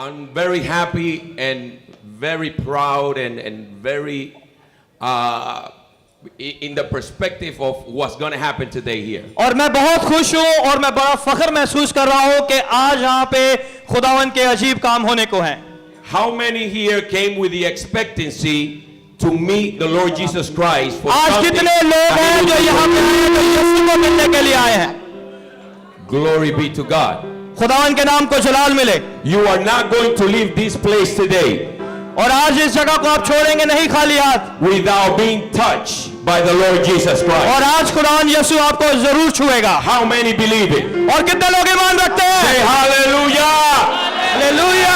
I'm very happy and very proud and very in the perspective of what's going to happen today here. और मैं बहुत खुश हूँ और मैं बड़ा फख्र महसूस कर रहा हूँ कि आज यहाँ पे खुदावन के अजीब काम होने को हैं. How many here came with the expectancy to meet the Lord Jesus Christ for आज something कितने लोग हैं जो यहाँ पे आए हैं, जो यीशु को मिलने के लिए आए हैं? Glory be to God. खुदावन के नाम को जलाल मिले. You are not going to leave this place today और आज इस जगह को आप छोड़ेंगे नहीं खाली हाथ, without being touched by the Lord Jesus Christ. और आज खुदावन यीशु आपको जरूर छुएगा. How many believe it? और कितने लोग ईमान रखते हैं? Say hallelujah. Hallelujah.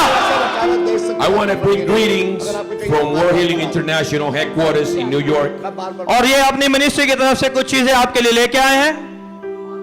I want to bring greetings from World Healing International headquarters in New York. और ये अपनी मिनिस्ट्री की तरफ से कुछ चीजें आपके लिए लेके आए हैं.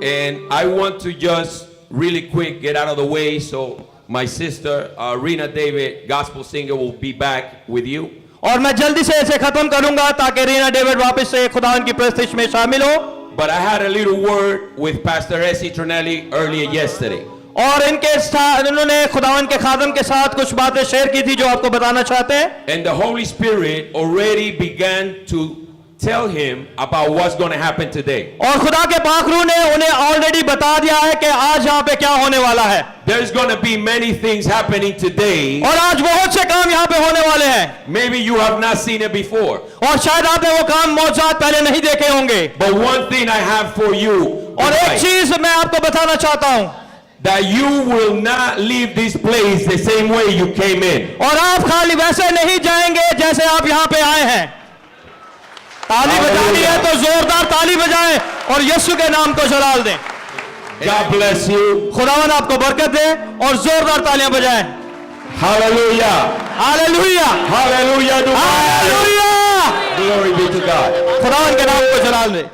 And I want to just really quick get out of the way so my sister Rena David, gospel singer, will be back with you. और मैं जल्दी से इसे खत्म करूंगा ताकि रीना डेविड वापस से खुदावन की प्रस्तुति में शामिल हो. But I had a little word with Pastor Essie Trinelli earlier yesterday. और इन्होंने खुदावन के खादम के साथ कुछ बातें शेयर की थी जो आपको बताना चाहते हैं. And the Holy Spirit already began to tell him about what's going to happen today. और खुदा के पाक रूह ने उन्हें ऑलरेडी बता दिया है कि आज यहाँ पे क्या होने वाला है. There's going to be many things happening today. और आज बहुत से काम यहाँ पे होने वाले हैं. Maybe you have not seen it before. और शायद आपने वो काम मौजूद पहले नहीं देखे होंगे. But one thing I have for you, और एक चीज मैं आपको बताना चाहता हूँ, that you will not leave this place the same way you came in. और आप खाली वैसे नहीं जाएंगे जैसे आप यहाँ पे आए हैं. ताली बजानी है तो जोरदार ताली बजाएं और यीशु के नाम को जलाल दें. God bless you. खुदावन आपको बरकत दे और जोरदार तालियां बजाएं. Hallelujah. Hallelujah. Hallelujah. Hallelujah. Glory be to God. खुदावन के नाम को जलाल दें.